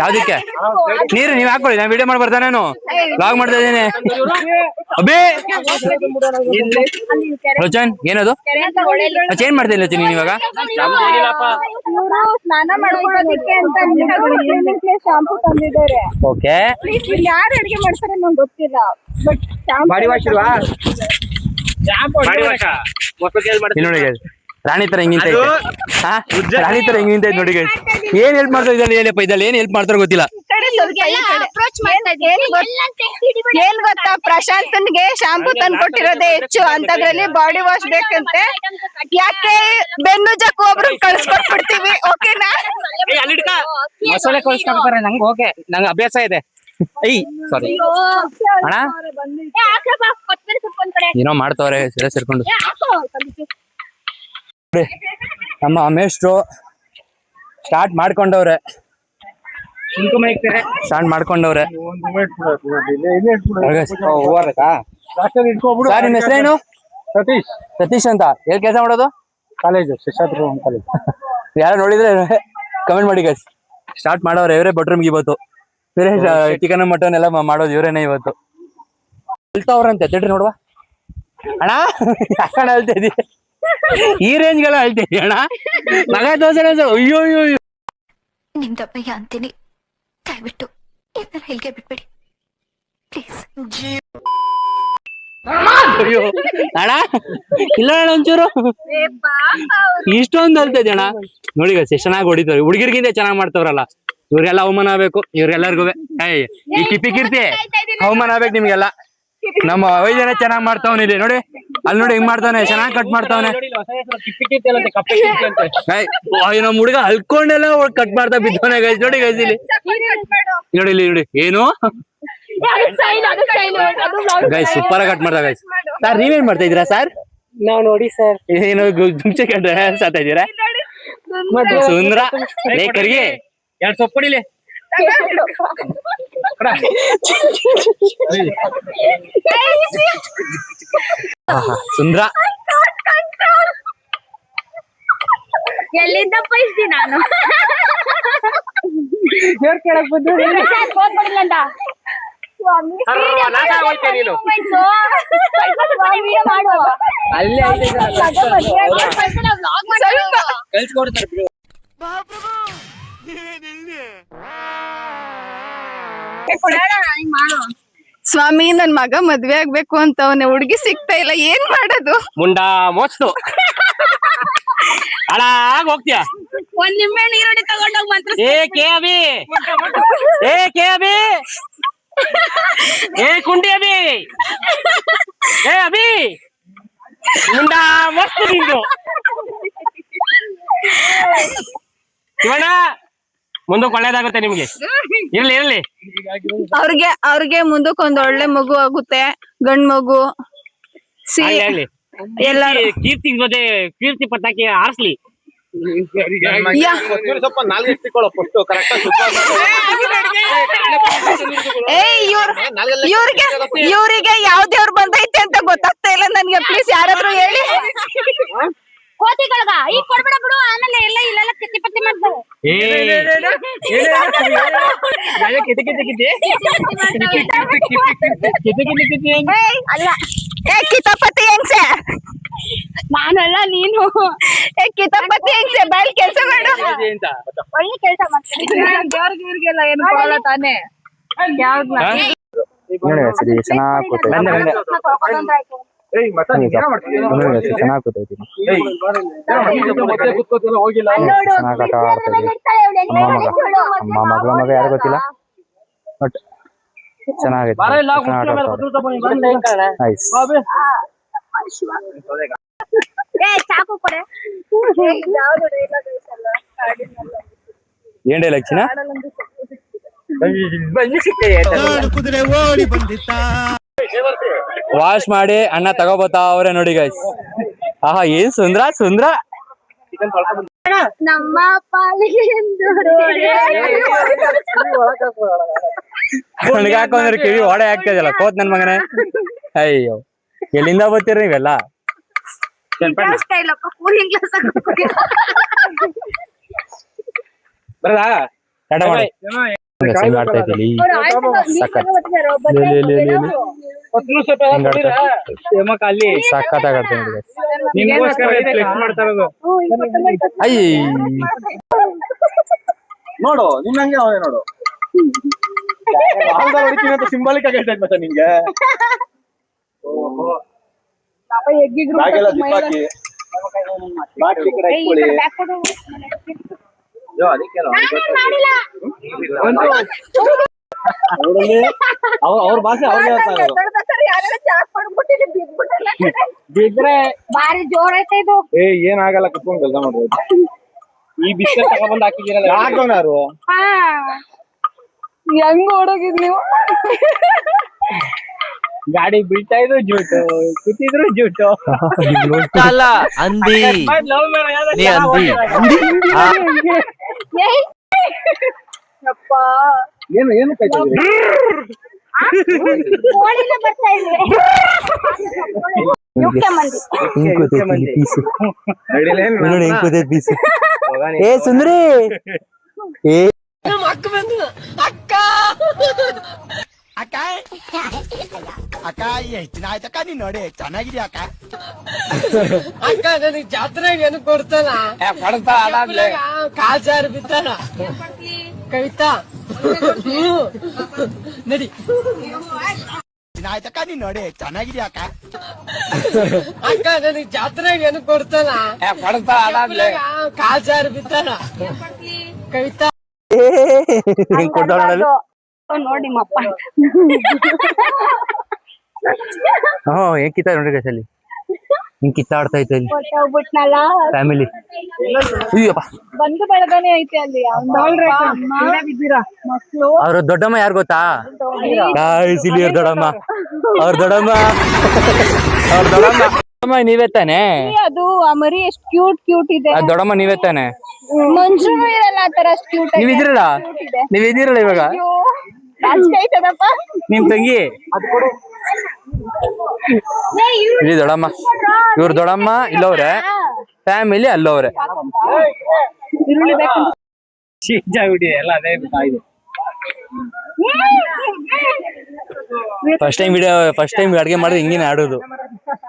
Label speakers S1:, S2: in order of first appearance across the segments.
S1: ಯಾವ್ದಕ್ಕೆ ನೀರು ನೀವ್ ಹಾಕೊಳ್ಳಿ, ನಾನು ವಿಡಿಯೋ ಮಾಡಿ ಬರ್ತಾನೆ, ನಾನು ಬ್ಲಾಗ್ ಮಾಡ್ತಾ ಇದ್ದೀನಿ. ಅಬೇ ರೋಚನ್ ಏನದು ಚೇಂಜ್ ಮಾಡ್ತಾ ಇಲ್ಲ ನೀನ್ ಇವಾಗ?
S2: ಸ್ನಾನ ಮಾಡ್ಕೊಳ್ಳೋದಕ್ಕೆ ಅಂತ ಶಾಂಪೂ ತಂದಿದ್ದಾರೆ.
S1: ಓಕೆ,
S2: ಯಾರು ಅಡಿಗೆ ಮಾಡ್ತಾರೆ ನಂಗೆ ಗೊತ್ತಿಲ್ಲ, ಬಟ್
S1: ಬಾಡಿ ವಾಶ್ ಇಲ್ವಾ? ನೋಡಿ ರಾಣಿ ತರ ಹೆಂಗಿಂತ ರಾಣಿ ತರ ಹೆಂಗಿಂತ ನೋಡಿ guys. ಏನ್ ಹೆಲ್ಪ್ ಮಾಡ್ತಾ ಇದ್ದಲ್ಲಿ ಹೇಳಪ್ಪ, ಇದ್ದಲ್ಲಿ ಏನ್ ಹೆಲ್ಪ್ ಮಾಡ್ತಾರೋ ಗೊತ್ತಿಲ್ಲ.
S2: ಏನ್ ಗೊತ್ತಾ, ಪ್ರಶಾಂತನ್ಗೆ ಶಾಂಪೂ ತಂದ್ಕೊಟ್ಟಿರೋದೇ ಹೆಚ್ಚು, ಅಂತದ್ರಲ್ಲಿ ಬಾಡಿ ವಾಶ್ ಬೇಕಂತೆ. ಯಾಕೆ ಬೆನ್ನುಜಕ್ಕೂ ಒಬ್ರು ಕಳ್ಸ್ಕೊಟ್ಬಿಡ್ತೀವಿ, ಓಕೆನಾ?
S1: ಮಸಾಲೆ ಕಳ್ಸ್ಕೊಡ್ತಾರೆ ನಂಗೆ, ಓಕೆ, ನಂಗೆ ಅಭ್ಯಾಸ ಇದೆ. ಸಾರಿ ಅಣ್ಣ, ಏನೋ ಮಾಡ್ತವ್ರೆ ಸೀರೆ ಸೇರ್ಕೊಂಡು. ನಮ್ಮ ಮೇಷ್ಟ್ರು ಸ್ಟಾರ್ಟ್ ಮಾಡ್ಕೊಂಡವ್ರೆ ಸರ್, ನಿಮ್ ಹೆಸರೇನು? ಸತೀಶ್ ಅಂತ. ಎಲ್ಲಿ ಕೆಲಸ ಮಾಡೋದು? College, Shikshapura college. ಯಾರು ನೋಡಿದ್ರೆ ಕಮೆಂಟ್ ಮಾಡಿ ಗೈಸ್. ಸ್ಟಾರ್ಟ್ ಮಾಡೋರು ಇವರೇ ಬೆಡ್ರೂಮ್ಗೆ ಇವತ್ತು. ಬೇರೆ ಚಿಕನ್ ಮಟನ್ ಎಲ್ಲ ಮಾಡೋದು ಇವರೇನೆ ಇವತ್ತು. ಹೇಳ್ತಾವ್ರಂತೆ ತಿಳ್ರಿ ನೋಡುವ ಅಣ್ಣ. ಯಾಕಣ್ಣ ಹೇಳ್ತಾ ಇದೀಯ? ಈ ರೇಂಜ್ಗೆಲ್ಲ ಹೇಳ್ತಾ ಇದೀಯ ಅಣ್ಣ? ಮಗ ದೋಸೆ ಅಯ್ಯೋ ಅಯ್ಯೋ
S3: ನಿಮ್ ದಪ್ಪಯ್ಯ ಅಂತೀನಿ, ದಯವಿಟ್ಟು ಈ ತರ ಹೇಳಿಕೆ ಬಿಟ್ಬಿಡಿ ಪ್ಲೀಸ್.
S1: ಅಯ್ಯೋ ಅಣ್ಣ, ಇಲ್ಲ ಅಣ್ಣ ಒಂಚೂರು ಇಷ್ಟೊಂದು ಅಲ್ತಾ ಇದೆಯಣ್ಣ. ನೋಡಿ ಎಷ್ಟು ಚೆನ್ನಾಗಿ ಹೊಡಿತಾರೆ, ಹುಡುಗಿರ್ಗಿಂತ ಚೆನ್ನಾಗಿ ಮಾಡ್ತಾವ್ರಲ್ಲ. ಇವ್ರಿಗೆಲ್ಲ ಅವಮಾನ ಆಗ್ಬೇಕು, ಇವ್ರಿಗೆಲ್ಲರಿಗೂ. ಈ ಕಿಪಿ ಕೀರ್ತಿ ಅವಮಾನ ಆಗ್ಬೇಕು ನಿಮ್ಗೆಲ್ಲ. ನಮ್ಮ 5 ಜನ ಚೆನ್ನಾಗಿ ಮಾಡ್ತಾವನ ಇಲ್ಲಿ ನೋಡಿ, ಅಲ್ಲಿ ನೋಡಿ ಹೆಂಗ್ ಮಾಡ್ತಾವನೆ, ಚೆನ್ನಾಗಿ ಕಟ್ ಮಾಡ್ತಾವನೆ. ನಮ್ ಹುಡುಗ ಹಲ್ಕೊಂಡೆಲ್ಲ ಕಟ್ ಮಾಡ್ತಾ ಬಿದ್ದವನೆ ಗೈಸ್. ನೋಡಿ ಗೈಸ್ ಇಲ್ಲಿ ನೋಡಿ, ಇಲ್ಲಿ ನೋಡಿ ಏನು ಗೈಸ್ ಸೂಪರ್ ಆಗಿ ಕಟ್ ಮಾಡ್ತಾ ಗೈಸ್. ಸರ್ ನೀವೇನ್ ಮಾಡ್ತಾ ಇದೀರಾ ಸರ್?
S4: ನಾವ್ ನೋಡಿ ಸರ್,
S1: ಏನು ದುಂಚೆ ಕಂಡ್ರೆ ಸಾತಾ ಇದೀರಾ? ಸುಂದ್ರ ಕರಿಗೆ 2 ಸೊಪ್ಪು ಕೊಡಿಲಿ. ಸುಂದ್ರ
S2: ಎಲ್ಲಿಂದ ಬಯಸ್ತೀನಿ ನಾನು
S4: ಕೇಳಕ್ ಬಂದು
S2: ಸ್ವಾಮಿ, ನನ್ ಮಗ ಮದ್ವೆ ಆಗ್ಬೇಕು ಅಂತ ಅವನೇ, ಹುಡುಗಿ ಸಿಗ್ತಾ ಇಲ್ಲ, ಏನ್ ಮಾಡೋದು?
S1: ಮುಂಡಾ ಮೋಸ್ತು ಹಾಳಾಗ್ ಹೋಗ್ತೀಯ.
S2: ಒಂದ್ ನಿಂಬೆ ನೀರಡಿ ತಗೊಂಡೋಗ್ ಮಾತ್ರ
S1: A K Abhi, A K Abhi, ಏ ಕುಂಡಿ ಅಭಿ, ಏ ಅಭಿ, ಮುಂಡಾ ಮಸ್ತು ನಿಂದು. ಶಿವಣ್ಣ ಮುಂದಕ್ಕೆ ಒಳ್ಳೇದಾಗುತ್ತೆ ನಿಮ್ಗೆ. ಇರ್ಲಿ ಇರ್ಲಿ,
S2: ಅವ್ರಿಗೆ ಮುಂದಕ್ಕೆ ಒಂದ್ ಒಳ್ಳೆ ಮಗು ಆಗುತ್ತೆ, ಗಂಡ್ ಮಗು.
S1: ಹೇಳಿ ಎಲ್ಲಾರು ಕೀರ್ತಿ ಜೊತೆ ಕೀರ್ತಿ ಪಟಾಕಿ ಹಾರಿಸ್ಲಿ.
S2: ಇವ್ರಿಗೆ ಯಾವ ದೇವ್ರು ಬಂದೈತೆ ಅಂತ ಗೊತ್ತಾಗ್ತಾ ಇಲ್ಲ ನನ್ಗೆ. ಪ್ಲೀಸ್ ಯಾರಾದ್ರೂ ಹೇಳಿ. ಕೋತಿಗಳ್ಗ ಈಗ ಕೊಡ್ಬೇಡ ಬಿಡು, ಆಮೇಲೆ ಎಲ್ಲ ಇಲ್ಲೆಲ್ಲ ಕಿತ್ತಿ ಪತ್ತಿ ಮಾಡ್ತಾರೆ. ಅಲ್ಲ, ಏ ಕಿತಾಪತಿ ಹೆಂಗ್ಸೆ, ನಾನಲ್ಲ ನೀನು. ಏ ಕಿತಾಪತಿ ಹೆಂಗ್ಸೆ, ಬಾಯಲ್ಲಿ ಕೆಲ್ಸ ಮಾಡು, ಒಳ್ಳೆ ಕೆಲ್ಸ ಮಾಡ್ತೀನಿ. ದೇವ್ರಿಗೆ ಇವ್ರಿಗೆಲ್ಲ ಏನು ಕೊಡಲ್ಲ ತಾನೆ. ಯಾವ್ದು
S1: ಚೆನ್ನಾಗಿ ಕೂತೈತಿ. ಅಮ್ಮ ಮಗ ಯಾರು ಗೊತ್ತಿಲ್ಲ, ಬಟ್ ಚೆನ್ನಾಗೈತೆ. ಏನ್ ಡೈಲಾಗ್ ಚಿನ್ನ? ವಾಶ್ ಮಾಡಿ ಅಣ್ಣ ತಗೋಬೋತಾ ಅವ್ರೆ ನೋಡಿ ಗೈಸ್. ಆಹಾ ಏನ್ ಸುಂದ್ರ ಸುಂದ್ರ.
S2: ನಮ್ಮ ಪಾಲಿಗೆ
S1: ಹಾಕೊಂಡ್ರೆ ಕಿವಿ ಓಡೆ ಆಗ್ತದಲ್ಲ ಕೋತ್ ನನ್ ಮಗನೇ. ಅಯ್ಯೋ ಎಲ್ಲಿಂದ ಬರ್ತೀರಿ ನೀವೆಲ್ಲ?
S5: ಬರದಾ
S1: ಟಾಟಾ ಮಾಡು. ಹಿಂಗ್ ಆಡ್ತಾ ಇದ್ದೀನಿ. ಸಖತ್.
S5: ಅಲ್ಲಿ
S1: ಸಖತ್ತಾಗಿ ಆಡ್ತಾ ಇದ್ದೀನಿ guys.
S5: ನಿಮ್ಗೋಸ್ಕರ ಫ್ಲೆಕ್ಸ್ ಮಾಡ್ತಾ ಇರೋದು.
S1: ಅಯ್ಯ
S5: ನೋಡು ನಿನ್ ಹಂಗೆ ಅವನೇ ನೋಡು. ಸಿಂಬಾಲಿಕ್ ಆಗೈತೆ ಮತ್ತೆ ನಿಂಗೆ. ಬ್ಯಾಗೆಲ್ಲ ಜಿಪ್ ಹಾಕಿ ಬಾಕಿ ಈ ಕಡೆ ಇಟ್ಕೊಳ್ಳಿ. ಅಯ್ಯೋ, ಅದಕ್ಕೇನೋ ಅವ್ರ ಭಾಷೆ ಅವ್ರಿಗೆ ಅರ್ಥ ಆಗೋದು. ಬಿದ್ರೆ
S2: ಬಾರಿ ಜೋರ್ ಐತೆ ಇದು.
S5: ಏನಾಗಲ್ಲ, ಕುತ್ಕೊಂಡು ಕೆಲಸ ಮಾಡ್ಬೋದು. ಈ ಬಿಸ್ಕೆಟ್ ತಗೊಂಡ್ಬಂದು ಹಾಕಿದ್ದೀರಲ್ಲ, ಯಾರು
S2: ಹೆಂಗ್ ಓಡೋಗಿದ್ ನೀವು?
S5: ಗಾಡಿ ಬೀಳ್ತಾ ಇದ್ರು ಜೂಟು, ಕೂತಿದ್ರು ಜೂಟು.
S6: ಅಲ್ಲ ಅಂದಿ ನೀ ಅಂದಿ
S5: ಏನು ಏನು ಕಾಯ್ತಿದ್ರಿ?
S2: ಕೋಳಿನ ಬರ್ತಾ ಇದ್ರೆ ಯುಕ್ತ ಮಂದಿ.
S1: ಏ ಸುಂದ್ರಿ ಏ
S7: ಅಕ್ಕ ಎಷ್ಟು ದಿನ ಆಯ್ತಕ್ಕ ನೀನ್ ನೋಡಿ ಚೆನ್ನಾಗಿದ್ಯಾ ಅಕ್ಕ?
S8: ಅಕ್ಕ ನನಗ್ ಜಾತ್ರೆಗೆ ಏನು ಕೊಡ್ತಾನ ಕಾಲ್ ಜಾರಿ ಬಿದ್ದಾನ ಕವಿತಾ ನಡಿ.
S7: ದಿನ ಆಯ್ತಕ್ಕ ನೀನ್ ನೋಡಿ ಚೆನ್ನಾಗಿದ್ಯಾ ಅಕ್ಕ?
S8: ಅಕ್ಕ ನನಗ್ ಜಾತ್ರೆಗೆ ಏನು ಕೊಡ್ತಾನ ಕಾಲ್ ಜಾರಿ ಬಿದ್ದಾನ ಕವಿತಾ
S2: ನೋಡಿ ಮಪ್ಪ
S1: ಹೆಂಗ್ ಕಿತ್ತ ನೋಡ್ರಿ guys ಅಲ್ಲಿ ಹಿಂಗ್ ಕಿತ್ತಾಡ್ತಾ ಐತೆ ಅಲ್ಲಿ
S2: ಹೋಗ್ಬಿಟ್ನಲ್ಲ.
S1: ಫ್ಯಾಮಿಲಿ. ಅಯ್ಯಪ್ಪ
S2: ಬಂದು ಬೆಳಗಾನೆ ಐತೆ ಅಲ್ಲಿ ಮಕ್ಳು.
S1: ಅವ್ರ ದೊಡ್ಡಮ್ಮ ಯಾರು ಗೊತ್ತಾ? ಇಲ್ಲಿ ಅವ್ರ ದೊಡ್ಡಮ್ಮ ಅವ್ರ ದೊಡ್ಡಮ್ಮ ಅವ್ರ ದೊಡ್ಡಮ್ಮ ನೀವೇ ತಾನೆ?
S2: ಅದು ಆ ಮರಿ ಎಷ್ಟು ಕ್ಯೂಟ್ ಇದೆ.
S1: ದೊಡ್ಡಮ್ಮ ನೀವೇ ತಾನೆ?
S2: ಮಂಜುನು ಇರಲ್ಲ ಆ ತರ ಅಷ್ಟು ಕ್ಯೂಟ್.
S1: ನೀವಿದ್ದೀರಲ್ಲ ನೀವಿದ್ದೀರಲ್ಲ ಇವಾಗ
S2: ಆಯ್ತದಪ್ಪ
S1: ನಿಮ್ ತಂಗಿ ಇಲ್ಲಿ ದೊಡ್ಡಮ್ಮ, ಇವ್ರ ದೊಡ್ಡಮ್ಮ ಇಲ್ಲವ್ರೆ, ಫ್ಯಾಮಿಲಿ ಅಲ್ಲವ್ರೆ.
S5: ಚೇಂಜ್ ಆಗ್ಬಿಟ್ಟಿದೆ ಎಲ್ಲ, ಅದೇ ಇದೆ.
S1: ಫಸ್ಟ್ ಟೈಮ್ ಅಡ್ಗೆ ಮಾಡಿದ್ರೆ ಹಿಂಗೇನೆ ಆಡೋದು.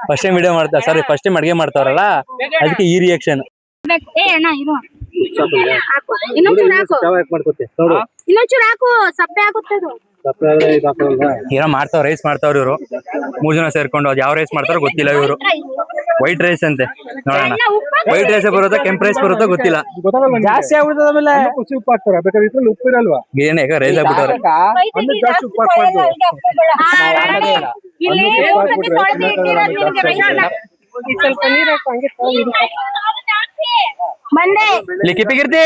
S1: ಫಸ್ಟ್ ಟೈಮ್ ವಿಡಿಯೋ ಮಾಡ್ತಾ ಫಸ್ಟ್ ಟೈಮ್ ಅಡ್ಗೆ ಮಾಡ್ತಾರಲ್ಲ, ಅದಕ್ಕೆ ಈ ರಿಯಾಕ್ಷನ್.
S2: ಇನ್ನೊಂಚೂರು ಹಾಕು, ಸಪ್ಪೆ ಆಗುತ್ತೆ ಅದು.
S1: ಏನೋ ಮಾಡ್ತಾವ, ರೈಸ್ ಮಾಡ್ತಾವ್ರ ಇವ್ರು 3 ಜನ ಸೇರ್ಕೊಂಡು. ಅದ್ ಯಾವ ರೈಸ್ ಮಾಡ್ತಾರೋ ಗೊತ್ತಿಲ್ಲ. ಇವರು ವೈಟ್ ರೈಸ್ ಅಂತೆ, ನೋಡೋಣ ವೈಟ್ ರೈಸ್ ಬರುತ್ತಾ ಕೆಂಪ್ ರೈಸ್ ಬರುತ್ತಾ ಗೊತ್ತಿಲ್ಲ.
S5: ಜಾಸ್ತಿ ಆಗ್ಬಿಡ್ತದ. ಆಮೇಲೆ ಉಪ್ಪು ಹಾಕ್ತಾರ, ಬೇಕಾದ್ರೆ ಇದ್ರಲ್ಲಿ ಉಪ್ಪು ಇರಲ್ವಾ?
S1: ಏನೇ ರೈಸ್ ಆಗ್ಬಿಟ್ಟವ್ರೆ.
S5: ಜಾಸ್ತಿ ಉಪ್ಪು ಹಾಕ್ಬಾರ್ದು.
S4: ಸ್ವಲ್ಪ ನೀರ್ ಹಾಕು, ಹಂಗೆ
S2: ಬಂದೆ.
S1: ಲಿಕ್ಕಿಪಿಗಿರ್ತಿ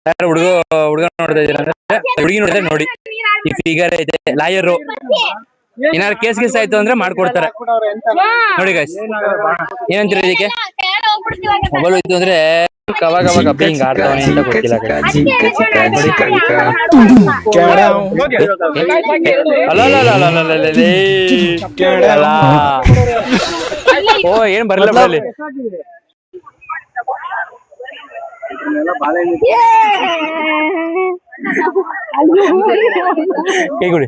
S2: ಸರಿ
S1: ಹುಡುಗ ನೋಡ್ತಾ ಇದೀರ ಹುಡುಗಿ ನೋಡಿದ್ರೆ ನೋಡಿ, ಈ ಫಿಗರ್ ಐತೆ. ಲಾಯರ್ ಏನಾದ್ರು ಕೇಸ್ ಆಯ್ತು ಅಂದ್ರೆ ಮಾಡ್ಕೊಡ್ತಾರೆ ನೋಡಿ guys. ಏನಂತೀರ ಇದಕ್ಕೆ? ಮೊಬೈಲ್ ಹೋಯ್ತು ಅಂದ್ರೆ ಅವಾಗ ಹಿಂಗ್ ಆಡ್ತಾವನೆ ಅಂತ ಗೊತ್ತಿಲ್ಲ. ಓ ಏನ್ ಬರ್ಲಿಲ್ಲ ಅಲ್ಲಿ. ಕೈ ಕೊಡಿ.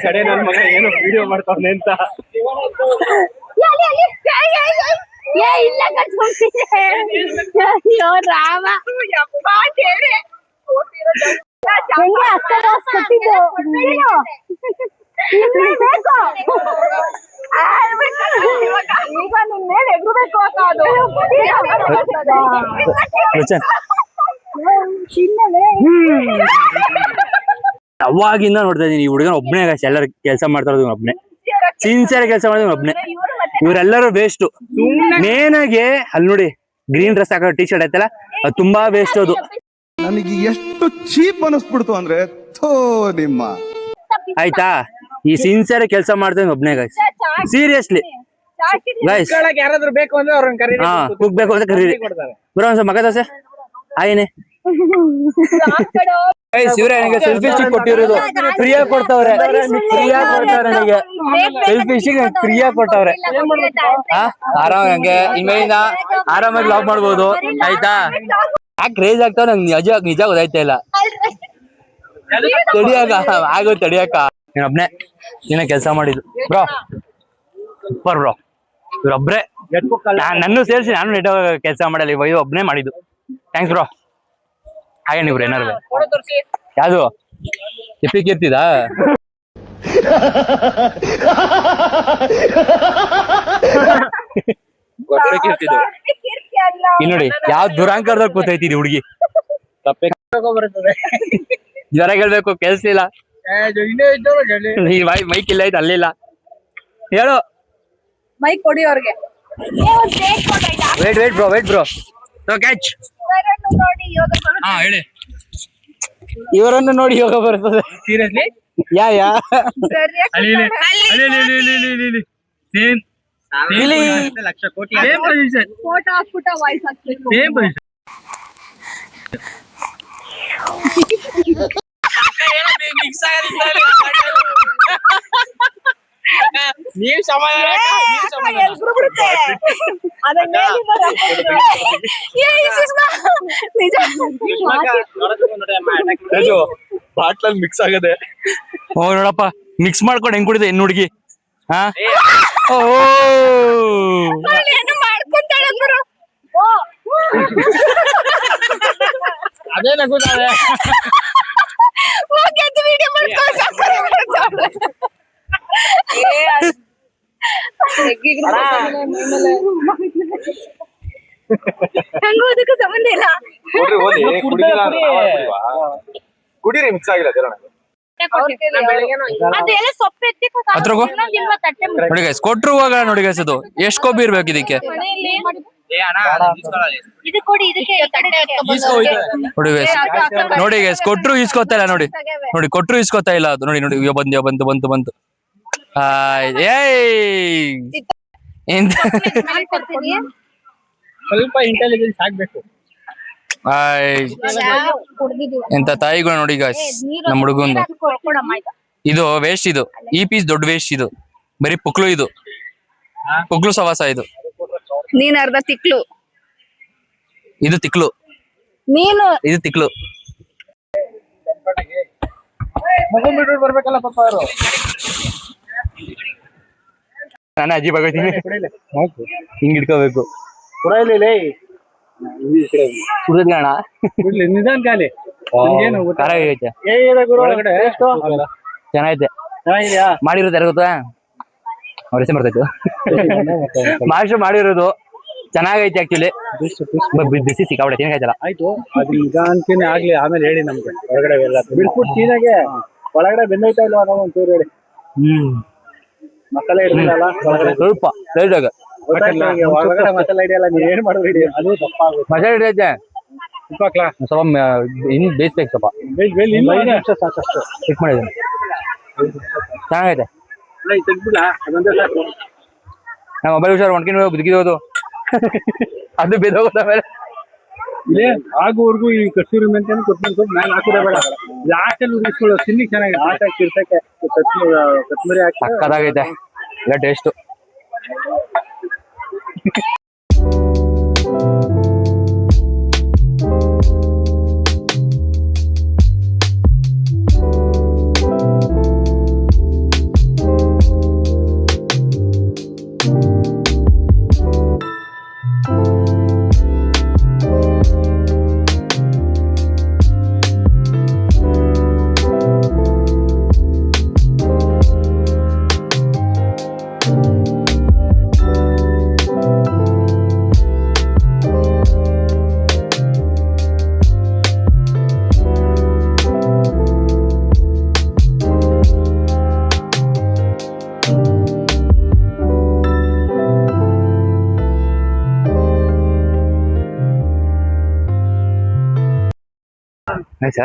S5: ಕಡೆ ನನ್ ಮಗ ಏನೋ ವಿಡಿಯೋ ಮಾಡ್ತಾವ್ನೆ ಅಂತ.
S2: ರಾಮ
S1: ಅವಾಗಿಂದ ನೋಡ್ತಾ ಇದೀನಿ ಈ ಹುಡುಗನ ಒಬ್ನೇ ಎಲ್ಲರೂ ಕೆಲಸ ಮಾಡ್ತಾ ಇರೋದು ಒಬ್ನೇ, ಸಿನ್ಸಿಯರ್ ಕೆಲಸ ಮಾಡೋದು ಒಬ್ನೇ. ಇವರೆಲ್ಲರೂ ವೇಸ್ಟ್. ಮೇನಾಗೆ ಅಲ್ಲಿ ನೋಡಿ ಗ್ರೀನ್ ಡ್ರೆಸ್ ಹಾಕೋ ಟಿ ಶರ್ಟ್ ಐತಲ್ಲ, ಅದು ತುಂಬಾ ವೇಸ್ಟ್. ಅದು
S9: ನನಗೆ ಎಷ್ಟು ಚೀಪ್ ಅನಿಸ್ಬಿಡ್ತು ಅಂದ್ರೆ ಥೋ ನಿಮ್ಮ
S1: ಆಯ್ತಾ. ಈ ಸಿನ್ಸಿಯರ್ ಕೆಲಸ ಮಾಡ್ತಾ ಒಬ್ನೇ ಗಾಯ್ಸ್. Seriously guys.
S5: ಯಾರಾದ್ರೂ ಬೇಕು ಅಂದ್ರೆ ಅವ್ರನ್ನ ಕರೀರಿ.
S1: ಹಾ ಕೂಗ್ಬೇಕು ಅಂತ ಕರೀರಿ
S5: ಕೊಡ್ತಾರೆ.
S1: ಬ್ರೋ ಒಂದ್ ಮಗ ದೋಸೆ ಆಯ್ನೆ. ಇವ್ರೆ ನನಗೆ ಸೆಲ್ಫಿ ಸ್ಟಿಕ್ ಕೊಟ್ಟಿರೋದು ಫ್ರೀಯಾಗಿ ಕೊಡ್ತಾವ್ರೆ. ನನಗೆ ಸೆಲ್ಫಿ ಸ್ಟಿಕ್ ಫ್ರೀಯಾಗಿ ಕೊಟ್ಟವ್ರೆ. ಆರಾಮ ಹಂಗೆ ಇನ್ಮೇಲಿಂದ ಆರಾಮಾಗಿ ಲಾಗ್ ಮಾಡ್ಬೋದು ಆಯ್ತಾ. ಯಾಕೆ ಕ್ರೇಜ್ ಆಗ್ತಾವ ನಂಗೆ ನಿಜ ಗೊತ್ತಾಯ್ತಾ ಇಲ್ಲ. ತಡಿಯಾಕ ಆಗೋ ತಡಿಯಾಕ ನೀನೊಬ್ನೇ ನೀನ ಕೆಲಸ ಮಾಡಿದ್ದು ಬ್ರೋ. Super bro. ಇವ್ರೊಬ್ರೆ ನನ್ನೂ ಸೇರಿಸಿ ನಾನು ನೆಟ್ ಕೆಲಸ ಮಾಡಲ್ಲ ಇವ ಒಬ್ನೇ ಮಾಡಿದ್ದು. Thanks bro. ಹಾಗೆ ನೀವ್ರು ಏನಾರು ಯಾವ್ದು ಎಪಿಕ್ ಇರ್ತಿದ ಇಲ್ಲಿ ನೋಡಿ ಯಾವ ದುರಾಂಕಾರದಾಗ ಕೂತೈತಿದಿ ಹುಡುಗಿ. ಜ್ವರ ಹೇಳ್ಬೇಕು ಕೆಲ್ಸ ಇಲ್ಲ ಮೈಕ್ ಇಲ್ಲ ಐತೆ ಅಲ್ಲಿಲ್ಲ ಹೇಳು.
S2: ಮೈಕ್ ಕೊಡಿ ಅವ್ರಿಗೆ.
S1: Wait bro catch. ಹಾ ಹೇಳಿ. ಇವರನ್ನು ನೋಡಿ ಯೋಗ ಬರ್ತದೆ ಸೀರಿಯಸ್ಲಿ. ಯಾ
S5: ಲಕ್ಷ ಕೋಟಿ
S2: ಫೋಟೋ ಹಾಕ್ಬಿಟ್ಟ ವಾಯ್ಸ್ ಹಾಕ್ಬೇಕು.
S5: ನೀವ್ ಸಮಾಧಾನ ಬಾಟ್ಲಲ್ಲಿ ಮಿಕ್ಸ್ ಆಗದೆ.
S1: ಓ ನೋಡಪ್ಪ ಮಿಕ್ಸ್ ಮಾಡ್ಕೊಂಡು ಹೆಂಗ್ ಕುಡಿದೆ ಹೆಣ್ಣು ಹುಡುಗಿ. ಹಾ ಓ
S5: ಅದೇ ನಗುದಾವೆ.
S2: ಹಂಗೋದಕ್ಕೂ ಸಂಬಂಧ ಇಲ್ಲ.
S5: ಕುಡೀರಿ ಮಿಕ್ಸ್ ಆಗಿಲ್ಲ
S1: ಹತ್ರಗೋ ನೋಡಿ ಗೈಸ್ ಕೊಟ್ರು ಹೋಗ ನೋಡಿ ಗೈಸ್. ಅದು ಎಷ್ಟು ಕೊಬ್ಬಿ ಇರ್ಬೇಕು ಇದಕ್ಕೆ ನೋಡಿ ಗೈಸ್. ಕೊಟ್ರು ಇಸ್ಕೋತಾ ಇಲ್ಲ ನೋಡಿ ಕೊಟ್ರು ಇಸ್ಕೋತಾ ಇಲ್ಲ ಅದು ನೋಡಿ ಅಯ್ಯೋ ಬಂತು ಎಂತ
S5: ಸ್ವಲ್ಪ ಇಂಟೆಲಿಜೆನ್ಸ್ ಆಗ್ಬೇಕು.
S1: ಎಂತ ತಾಯಿಗಳು ನೋಡಿ ಗಾಯ್ಸ್ ನಮ್ಮ ಹುಡುಗಂದು. ಇದು ವೇಸ್ಟ್. ಇದು ಈ ಪೀಸ್ ದೊಡ್ಡ ವೇಸ್ಟ್. ಇದು ಬರೀ ಪುಕ್ಲು. ಇದು ಪುಕ್ಲು ಸವಾಸ. ಇದು
S2: ನೀನ್ ಅರ್ಧ ತಿಕ್ಲು.
S1: ಇದು ತಿಕ್ಲು.
S2: ನೀನು
S1: ಇದು ತಿಕ್ಲು.
S5: ಮಗು ಬಿಟ್ಬಿಟ್ಟು ಬರ್ಬೇಕಲ್ಲ ಪಾಪ ಅವರು.
S1: ನಾನು ಅಜ್ಜಿ ಬಗೋತೀನಿ ಹಿಂಗ್ ಇಟ್ಕೋಬೇಕು. ಸುರದ್ಗಾಣ
S5: ನಿಧಾನ ಖಾಲಿ
S1: ಖಾರ ಆಗೈತೆ. ಚೆನ್ನಾಗೈತೆ ಮಾಡಿರೋದು ಯಾರು ಗೊತ್ತಾ ಅವ್ರ ಹೆಸರು ಬರ್ತೈತು. ಮಾಸ್ಟರ್ ಮಾಡಿರೋದು ಚೆನ್ನಾಗೈತೆ ಆಕ್ಚುಲಿ. ಬಿಸಿ ಸಿಕ್ಕಾಬಿಡ ತಿನ್ನಕಾಯ್ತಲ್ಲ.
S5: ಆಯ್ತು ಅದು ನಿಧಾನಕ್ಕೇನೆ ಆಗ್ಲಿ ಆಮೇಲೆ ಹೇಳಿ ನಮ್ಗೆ ಹೊರಗಡೆ ಎಲ್ಲ ಬಿಡ್ಬಿಟ್ಟು ಸೀನಾಗೆ ಒಳಗಡೆ ಬೆಂದೈತಾ ಇಲ್ವಾ ನಾವು ಒಂಚೂರು ಹೇಳಿ. ಮಸಾಲೆ ಇರಲಿಲ್ಲ
S1: ಸ್ವಲ್ಪ ಲೈಟಾಗ
S5: ಒಳಗಡೆ ಮಸಾಲೆ ಹಿಡಿಯಲ್ಲ. ನೀವ್ ಏನ್ ಮಾಡೋದು ಅದು ದಪ್ಪ ಆಗುತ್ತೆ.
S1: ಮಸಾಲೆ ಹಿಡಿಯೈತೆ
S5: ಉಪ್ಪಾಕ್ಲಾ
S1: ಸ್ವಲ್ಪ ಇನ್ನು ಬೇಯಿಸ್ಬೇಕು. ಸ್ವಲ್ಪ
S5: ಸಾಕಷ್ಟು
S1: ಚೆಕ್ ಮಾಡಿದ್ದೀನಿ ಚೆನ್ನಾಗೈತೆ.
S5: ತೆಗ್ಬಿಡ ಅದೊಂದೇ ಸಾಕು.
S1: ನಮ್ಮ ಮೊಬೈಲ್ ಹುಷಾರು ಒಣ್ಕಿನ ಬಿದ್ದಿರೋದು ಅದು ಬಿದ್ದೋಗುತ್ತೆ ಆಮೇಲೆ.
S5: ಇಲ್ಲೇ ಆಗುವವರೆಗೂ ಈ ಕಸ್ತೂರಿ ಮೆಂತೆ ಕೊತ್ತಂಬರಿ ಸೊಪ್ಪು ಮೇಲೆ ಹಾಕೋದೇ ಬೇಡ. ಲಾಸ್ಟ್ ಅಲ್ಲಿ ಉಳಿಸ್ಕೊಳ್ಳೋ ತಿನ್ನಿಗೆ ಚೆನ್ನಾಗಿದೆ. ಆಟ ಕಿರ್ಸಕ್ಕೆ ಕೊತ್ತಂಬರಿ ಹಾಕಿ
S1: ಸಕ್ಕತ್ತಾಗೈತೆ ಎಲ್ಲ ಟೇಸ್ಟು.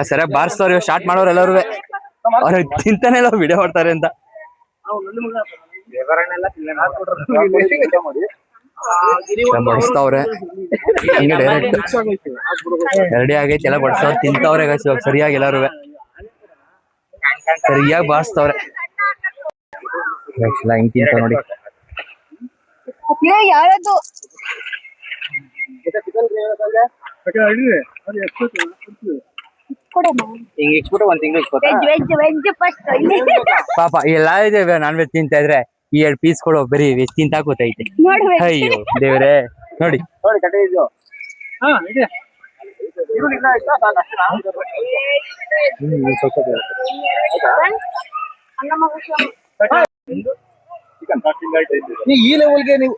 S1: ಸರಿಯಾಗಿ ಬಾರಿಸ್ತವ್ರಿ ಸ್ಟಾರ್ಟ್ ಮಾಡೋರು ಎಲ್ಲರೂ. ಅವ್ರು ತಿಂತಾನೆ ಇಲ್ಲ ವಿಡಿಯೋ ಮಾಡ್ತಾರೆ ಅಂತ.
S6: ಬಡಿಸ್ತಾವ್ರೆ ಹಿಂಗೆ ಡೈರೆಕ್ಟ್ ರೆಡಿ ಆಗೈತಿ ಎಲ್ಲ ಬಡಿಸೋರು ತಿಂತವ್ರೆ ಗೈಸ್ ಇವಾಗ ಸರಿಯಾಗಿ ಎಲ್ಲಾರು ಸರಿಯಾಗಿ ಬಾರಿಸ್ತವ್ರೆ ಎಲ್ಲ ಹಿಂಗ್ ತಿಂತಾವ್ ನೋಡಿ
S2: ಯಾರದು
S6: ಪಾಪ ಎಲ್ಲ ಇದೆ ನಾನ್ ವೆಜ್ ತಿಂತಾ ಇದ್ರೆ ಈ 2 ಪೀಸ್ ಕೊಡು ಬರೀ ವೆಜ್ ತಿಂತಾ ಕೂತೈತೆ ಅಯ್ಯೋ ದೇವ್ರೆ ನೋಡಿ
S5: ಈ ಲೆವೆಲ್ಗೆ ನೀವು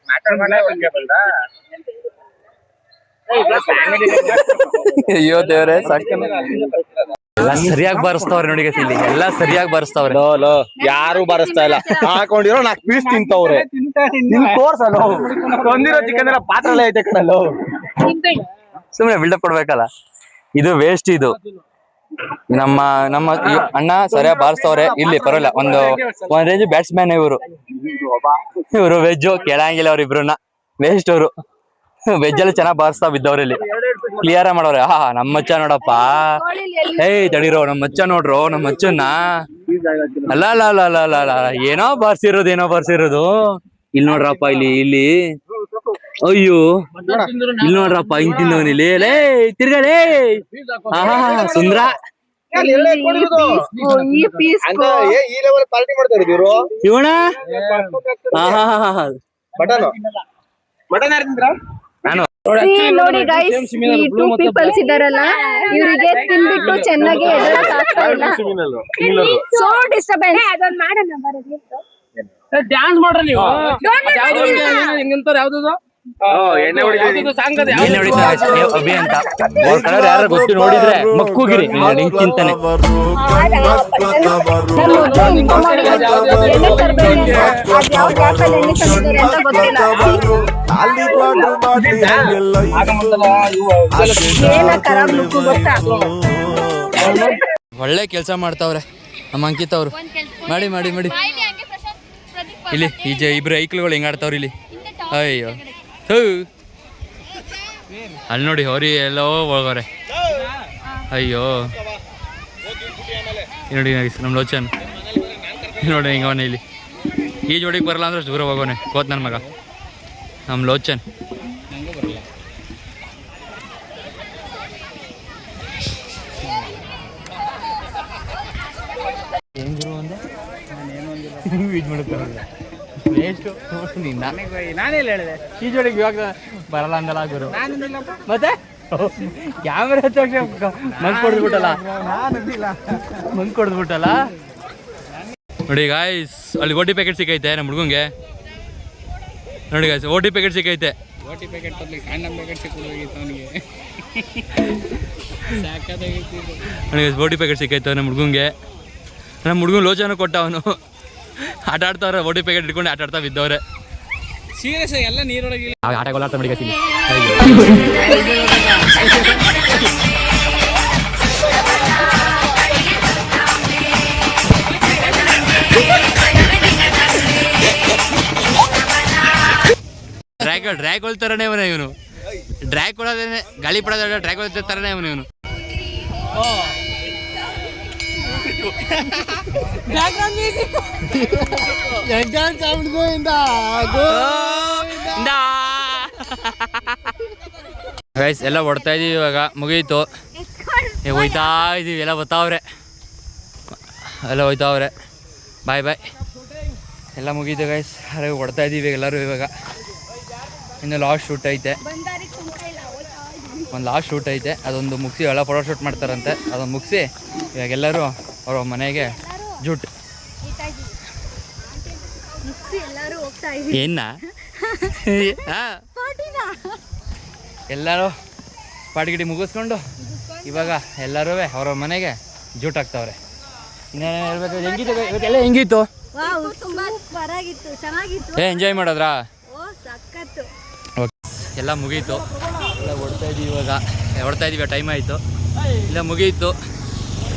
S6: ಅಯ್ಯೋ ದೇವ್ರೆ ಎಲ್ಲ ಸರಿಯಾಗಿ ಬಾರಿಸ್ತವ್ರೆ ನೋಡಿ ಇಲ್ಲಿ ಎಲ್ಲ ಸರಿಯಾಗಿ ಬಾರಿಸ್ತವ್ರೆ
S7: ಯಾರು ಬಾರಿಸ್ತಾ ಇಲ್ಲ ಹಾಕೊಂಡಿರೋ 4 ಪೀಸ್ ತಿಂತವ್ರೆ ತೋರ್ಸಲ್ಲ ಕೊಂದಿರೋ ಚಿಕನ್ ಎಲ್ಲ ಪಾತ್ರಲ್ಲೇ ಐತೆ ಕಣಲ್ಲೋ
S6: ಸುಮ್ನೆ ಬಿಲ್ಡಪ್ ಕೊಡ್ಬೇಕಲ್ಲ ಇದು ವೇಸ್ಟ್ ಇದು ನಮ್ಮ ಅಣ್ಣ ಸರಿಯಾಗಿ ಬಾರಿಸ್ತವ್ರೆ ಇಲ್ಲಿ ಪರವಾಗಿಲ್ಲ ಒಂದ್ ರೇಂಜ್ ಬ್ಯಾಟ್ಸ್ಮನ್ ಇವರು ವೆಜ್ ಕೇಳಂಗಿಲ್ಲ ಅವ್ರ ಇಬ್ರನ್ನ ವೇಸ್ಟ್ ಅವರು ವೆಜ್ ಅಲ್ಲಿ ಚೆನ್ನಾಗ್ ಬಾರಿಸ್ತಾ ಬಿದ್ದವ್ರ ಇಲ್ಲಿ ಕ್ಲಿಯರ್ ಮಾಡೋರೆ ನಮ್ಮ ಮಚ್ಚ ನೋಡಪ್ಪ ತಡೀರೋ ನಮ್ಮ ಮಚ್ಚ ನೋಡ್ರು ನಮ್ಮ ಮಚ್ಚನ್ನ ಅಲ್ಲ ಅಲ್ಲ ಅಲ್ಲ ಅಲ್ಲ ಅಲ್ಲ ಅಲ್ಲ ಏನೋ ಬಾರ್ಸಿರೋದು ಇಲ್ಲಿ ನೋಡ್ರಪ್ಪ ಇಲ್ಲಿ ಅಯ್ಯೋ ಇಲ್ಲಿ ನೋಡ್ರಪ್ಪ ಹಿಂಗ್ ತಿಂದವನ್ ಇಲ್ಲಿ ಲೇ ತಿರ್ಗಲೇ ಸುಂದ್ರ ಇವಣ ನಾನು
S2: ನೋಡಿ ಗೈಸ್ ಈ 2 ಪೀಪಲ್ಸ್ ಇದಾರಲ್ಲ ಇವರಿಗೆ ತಿನ್ಬಿಟ್ಟು ಚೆನ್ನಾಗಿ ಆಗ್ತಾ ಇಲ್ಲ ಸೋ ಡಿಸ್ಟರ್ಬೆನ್ಸ್ ಅದನ್ನ ಮಾಡೋಣ ಬರೋದು
S5: ಡ್ಯಾನ್ಸ್ ಮಾಡ್ರಿ ನೀವು ಹೆಂಗಂತಾರ ಯಾವ್ದು
S6: ಎಣ್ಣೆ ಹೊಡಿತಾರೆ ಅಭಿ ಅಂತ ಅವ್ರ ಕಡೆ ಯಾರು ಗೊತ್ತು ನೋಡಿದ್ರೆ ಮಕ್ಕೂಗಿರಿ ಹಿಂಗ್ ತಿಂತಾನೆ ಒಳ್ಳೆ ಕೆಲ್ಸ ಮಾಡ್ತಾವ್ರೆ ನಮ್ಮ ಅಂಕಿತ್ ಅವ್ರು ಮಾಡಿ ಮಾಡಿ ಮಾಡಿ ಇಲ್ಲಿ ಇಬ್ರು ಐಕ್ಳುಗಳು ಹೆಂಗ್ ಆಡ್ತಾವ್ರಿ ಇಲ್ಲಿ ಅಯ್ಯೋ ಅಲ್ಲಿ ನೋಡಿ ಅವ್ರಿ ಎಲ್ಲೋ ಹೋಗೋರೆ ಅಯ್ಯೋ ನೋಡಿ ನಮ್ಮ ಲೋಚನ್ ನೋಡಿ ಹಿಂಗವನೆ ಇಲ್ಲಿ ಈ ಜೋಡಿಗೆ ಬರಲ್ಲ ಅಂದ್ರೆ ಅಷ್ಟು ದೂರ ಹೋಗೋನೆ ಕೋತ್ ನನ್ನ ಮಗ ನಮ್ಮ ಲೋಚನ್
S1: ನಾನೆಲ್ಲ ಹೇಳಿದೆ ಈ ಜೋಡಿಗೆ ಇವಾಗ ಬರಲ್ಲ ಅಂದಲ್ಲ ಗುರು ಮತ್ತೆ ಕ್ಯಾಮ್ರಾ ಮಂಗ್ ಕೊಡ್ದ್ಬಿಟ್ಟಲ್ಲ ನೋಡಿ ಗಾಯ್ಸ್ ಅಲ್ಲಿ ಓಟಿ ಪ್ಯಾಕೆಟ್ ಸಿಕ್ಕೈತೆ ನಮ್ಮ ಹುಡುಗಂಗೆ ನೋಡಿ ಗಾಯ್ಸ್ ಓಟಿ ಪ್ಯಾಕೆಟ್ ಸಿಕ್ಕೈತೆ
S5: ಓಟಿ ಪ್ಯಾಕೆಟ್ ಕಾಂಡಮ್ ಪ್ಯಾಕೆಟ್ ಸಿಕ್ಕೋಗಿತ್ತು ಅವನಿಗೆ
S6: ನೋಡಿ ಗಾಯ್ಸ್ ಓಟಿ ಪ್ಯಾಕೆಟ್ ಸಿಕ್ಕೈತೆ ನಮ್ಮ ಹುಡುಗಂಗೆ ನಮ್ಮ ಹುಡುಗನ್ ಲೋಚನ ಕೊಟ್ಟ ಅವನು ಆಟ ಆಡ್ತಾವ್ರೆ ಓಟಿ ಪ್ಯಾಕೆಟ್ ಇಟ್ಕೊಂಡು ಆಟ ಆಡ್ತಾ ಬಿದ್ದವ್ರೆ
S5: ಸೀರಿಯಸ್ ಎಲ್ಲ ನೀರೊಳಗೆ
S6: ಆಟಗೋಲಾಟ ಮಾಡಿ ಡ್ರ್ಯಾಗೋಲ್ ತರನೇ ಅವನೇ ಇವನು ಡ್ರ್ಯಾಗ್ ಕೊಡೋದೇನೆ ಗಾಳಿ ಪಡೋದ ಡ್ರ್ಯಾಗೋಲ್ ತರನೇ ಅವನು ಇವನು ಗೈಸ್ ಎಲ್ಲ ಹೊಡ್ತಾ ಇದೀವಿ ಇವಾಗ ಮುಗೀತು ಹೋಯ್ತಾ ಇದೀವಿ ಎಲ್ಲ ಬರ್ತಾವ್ರೆ ಎಲ್ಲ ಹೋಯ್ತಾವ್ರೆ ಬಾಯ್ ಬಾಯ್ ಎಲ್ಲ ಮುಗೀತು ಗೈಸ್ ಅರೆ ಹೊಡ್ತಾ ಇದೀವಿ ಎಲ್ಲರೂ ಇವಾಗ ಇನ್ನು ಲಾಸ್ಟ್ ಶೂಟ್ ಐತೆ ಒಂದು ಲಾಸ್ಟ್ ಶೂಟ್ ಐತೆ ಅದೊಂದು ಮುಗಿಸಿ ಎಲ್ಲ ಫೋಟೋ ಶೂಟ್ ಮಾಡ್ತಾರಂತೆ ಅದೊಂದು ಮುಗಿಸಿ ಇವಾಗ ಎಲ್ಲರೂ ಅವ್ರ ಮನೆಗೆ ಜೂಟ್ ಏನ ಎಲ್ಲರೂ ಪಾಟಿಗಿಟಿ ಮುಗಿಸ್ಕೊಂಡು ಇವಾಗ ಎಲ್ಲರೂ ಅವ್ರ ಮನೆಗೆ ಜೂಟ್ ಹಾಕ್ತಾವ್ರೆ ಇನ್ನೇನು ಹೇಳ್ಬೇಕು ಹೆಂಗಿತ್ತು ಇವತ್ತೆಲ್ಲ ಹೆಂಗಿತ್ತು ಎಂಜಾಯ್ ಮಾಡಿದ್ರಾ ಎಲ್ಲ ಮುಗೀತು ಎಲ್ಲ ಹೊಡ್ತಾ ಇದೀವಿ ಇವಾಗ ಹೊಡ್ತಾ ಇದೀವಿ ಟೈಮ್ ಆಯಿತು ಇಲ್ಲ ಮುಗೀತು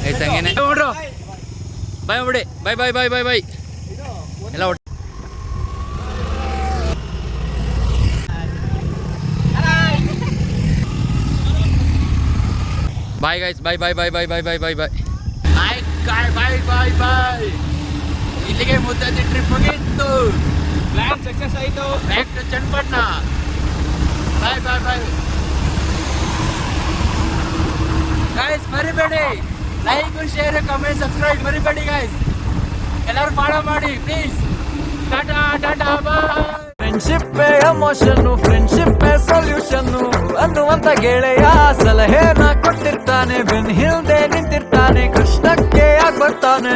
S6: ಆಯ್ತು ಹಂಗೇನೆ ನೋಡ್ರು ಬಾಯ್ ಬಿಡಿ ಬಾಯ್ ಬಾಯ್ ಬಾಯ್ ಬಾಯ್ ಬಾಯ್ ಎಲ್ಲ ಬಾಯ್ ಗೈಸ್, ಬಾಯ್ bye bye bye bye bye bye bye bye bye bye bye. ಇಲ್ಲಿಗೆ ಮುದ್ದಾದಿ ಟ್ರಿಪ್ ಮುಗಿಯಿತು.
S5: ಪ್ಲಾನ್ ಸಕ್ಸಸ್ ಆಯ್ತು.
S6: Back to Channapatna. Bye bye bye guys. ಮರಿಬೇಡಿ ಲೈಕ್, ಶೇರ್, ಕಮೆಂಟ್, ಸಬ್ಸ್ಕ್ರೈಬ್ ಮರಿಬೇಡಿ ಗೈಸ್. ಎಲ್ಲರೂ ಫಾಲೋ ಮಾಡಿ please. Tata tata bye.
S10: Friendship emotion, friendship solution ಅನ್ನುವಂತ ಗೆಳೆಯ ಸಲಹೆನ ಕೊಟ್ಟಿರ್ತಾನೆ. ಬೆನ್ ಹಿಂದೆ ನಿಂತಿರ್ತಾನೆ, ಕೃಷ್ಣಕ್ಕೆ ಆಗ್ ಬರ್ತಾನೆ.